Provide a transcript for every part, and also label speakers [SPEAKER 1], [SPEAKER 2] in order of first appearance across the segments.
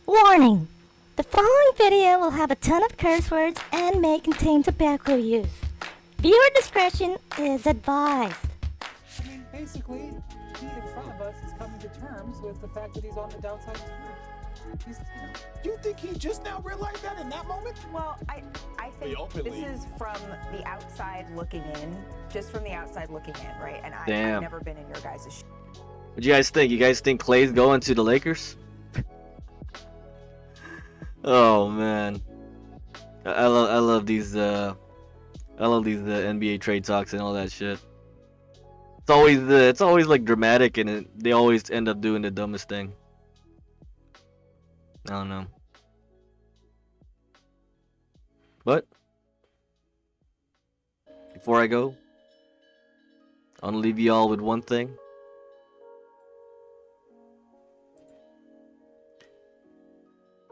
[SPEAKER 1] Warning! The following video will have a ton of curse words and may contain tobacco use. Viewer discretion is advised.
[SPEAKER 2] I mean, basically, he in front of us is coming to terms with the fact that he's on the downside too.
[SPEAKER 3] You think he just now realized that in that moment?
[SPEAKER 4] Well, I think this is from the outside looking in, just from the outside looking in, right? And I've never been in your guys' shoes.
[SPEAKER 5] What do you guys think? You guys think Clay's going to the Lakers? Oh man, I love these NBA trade talks and all that shit. It's always like dramatic, and they always end up doing the dumbest thing. I don't know. But before I go, I want to leave you all with one thing.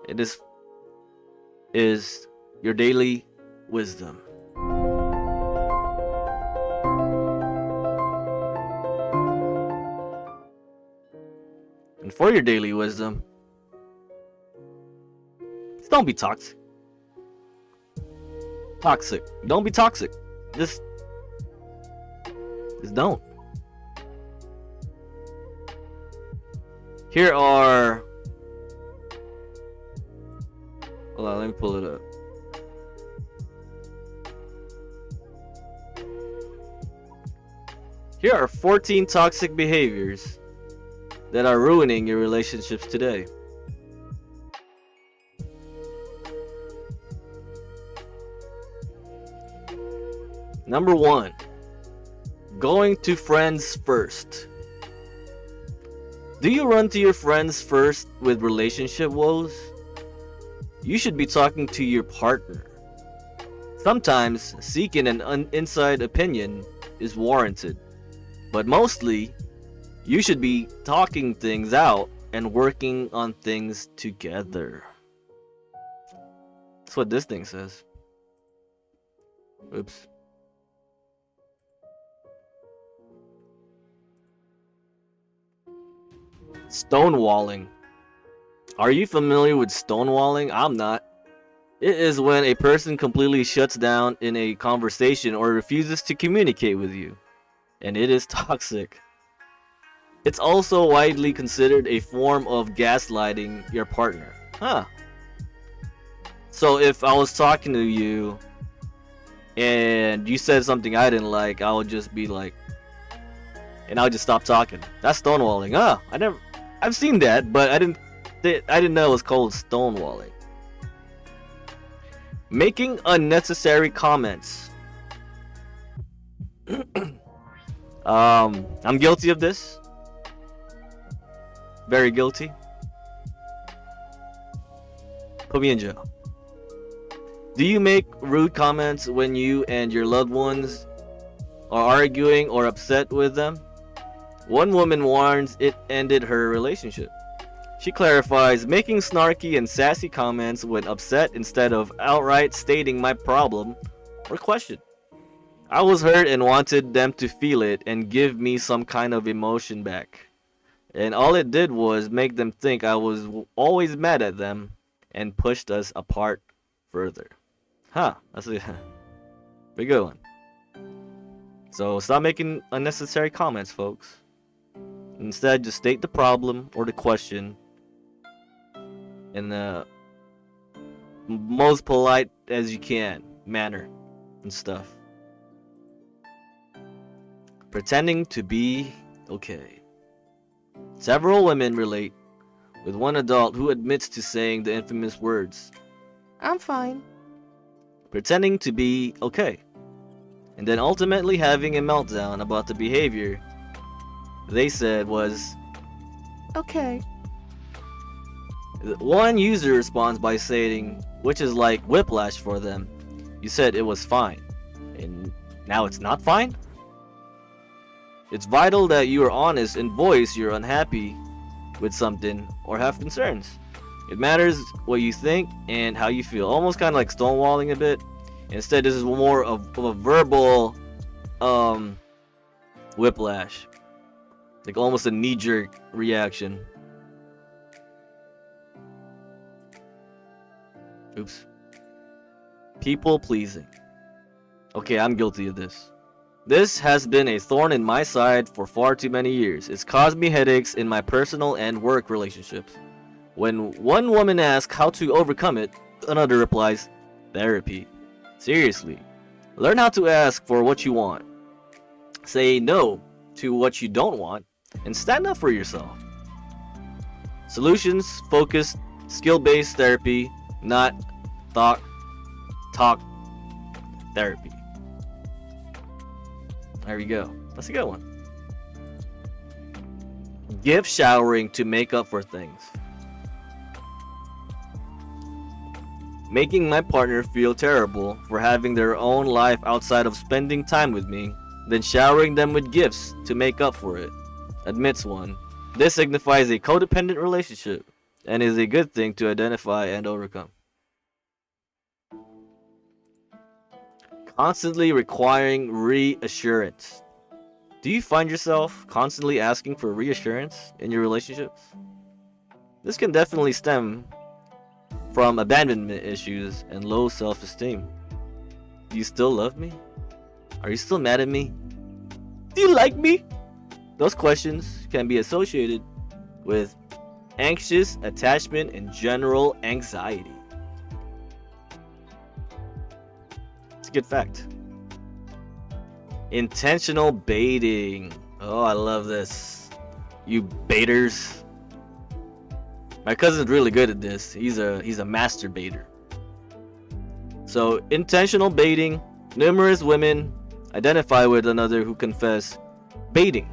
[SPEAKER 5] And this is your daily wisdom. And for your daily wisdom, don't be toxic. Don't be toxic. Just don't. Here are... Hold on, let me pull it up. Here are 14 toxic behaviors that are ruining your relationships today. Number 1, going to friends first. Do you run to your friends first with relationship woes? You should be talking to your partner. Sometimes seeking an inside opinion is warranted, but mostly you should be talking things out and working on things together. That's what this thing says. Oops. Stonewalling. Are you familiar with stonewalling? I'm not. It is when a person completely shuts down in a conversation or refuses to communicate with you, and it is toxic. It's also widely considered a form of gaslighting your partner. So if I was talking to you and you said something I didn't like, I would just be like, and I would just stop talking. That's stonewalling. I've seen that, but I didn't know it was called stonewalling. Making unnecessary comments. I'm guilty of this. Very guilty. Put me in jail. Do you make rude comments when you and your loved ones are arguing or upset with them? One woman warns it ended her relationship. She clarifies, making snarky and sassy comments when upset instead of outright stating my problem or question. I was hurt and wanted them to feel it and give me some kind of emotion back. And all it did was make them think I was always mad at them and pushed us apart further. That's a pretty good one. So stop making unnecessary comments, folks. Instead, just state the problem or the question in the most polite as you can manner and stuff. Pretending to be okay. Several women relate with one adult who admits to saying the infamous words, "I'm fine," pretending to be okay, and then ultimately having a meltdown about the behavior they said was okay. One user responds by saying, which is like whiplash for them, "You said it was fine, and now it's not fine?" It's vital that you are honest and voice you're unhappy with something or have concerns. It matters what you think and how you feel. Almost kind of like stonewalling a bit. Instead, this is more of a verbal whiplash. Like almost a knee-jerk reaction. Oops. People pleasing. Okay, I'm guilty of this. This has been a thorn in my side for far too many years. It's caused me headaches in my personal and work relationships. When one woman asks how to overcome it, another replies, therapy. Seriously, learn how to ask for what you want. Say no to what you don't want, and stand up for yourself. Solutions focused, skill-based therapy, not talk therapy. There we go. That's a good one. Gift showering to make up for things. Making my partner feel terrible for having their own life outside of spending time with me, then showering them with gifts to make up for it. Admits one. This signifies a codependent relationship and is a good thing to identify and overcome. Constantly requiring reassurance. Do you find yourself constantly asking for reassurance in your relationships? This can definitely stem from abandonment issues and low self-esteem. Do you still love me? Are you still mad at me? Do you like me? Those questions can be associated with anxious attachment and general anxiety. It's a good fact. Intentional baiting. Oh, I love this. You baiters. My cousin's really good at this. He's a master baiter. So, intentional baiting. Numerous women identify with another who confess baiting,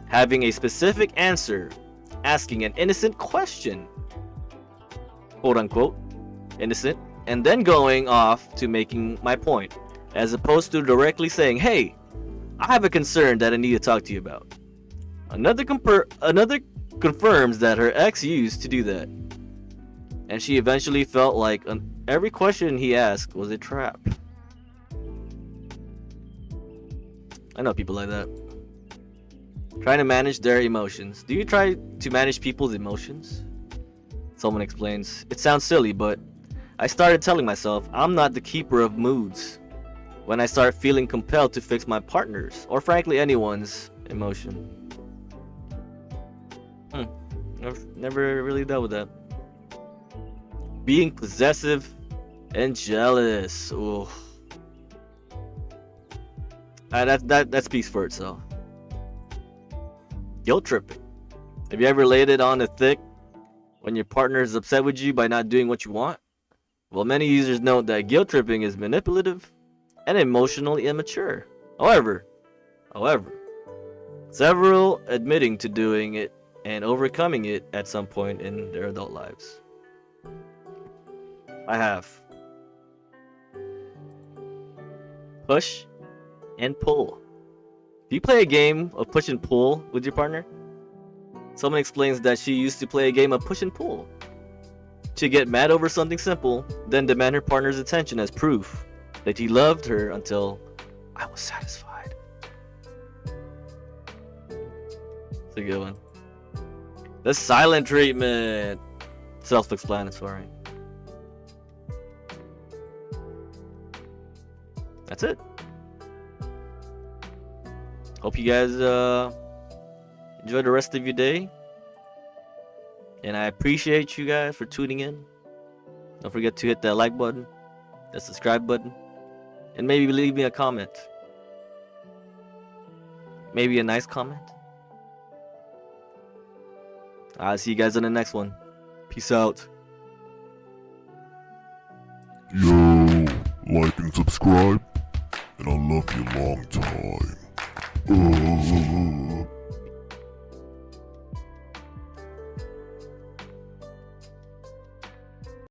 [SPEAKER 5] having a specific answer, asking an innocent question, quote unquote, innocent, and then going off to making my point, as opposed to directly saying, hey, I have a concern that I need to talk to you about. Another confirms that her ex used to do that, and she eventually felt like every question he asked was a trap. I know people like that. Trying to manage their emotions. Do you try to manage people's emotions? Someone explains, it sounds silly, but I started telling myself I'm not the keeper of moods when I start feeling compelled to fix my partner's, or frankly anyone's, emotion. I've never really dealt with that. Being possessive and jealous. Ooh. That speaks for itself. Guilt tripping. Have you ever laid it on the thick when your partner is upset with you by not doing what you want? Well, many users note that guilt tripping is manipulative and emotionally immature. However, several admitting to doing it and overcoming it at some point in their adult lives. I have. Push and pull. Do you play a game of push and pull with your partner? Someone explains that she used to play a game of push and pull. She'd get mad over something simple, then demand her partner's attention as proof that he loved her until I was satisfied. It's a good one. The silent treatment. Self-explanatory. That's it. Hope you guys enjoy the rest of your day. And I appreciate you guys for tuning in. Don't forget to hit that like button, that subscribe button, and maybe leave me a comment. Maybe a nice comment. I'll see you guys on the next one. Peace out.
[SPEAKER 6] Yo, like and subscribe, and I'll love you long time.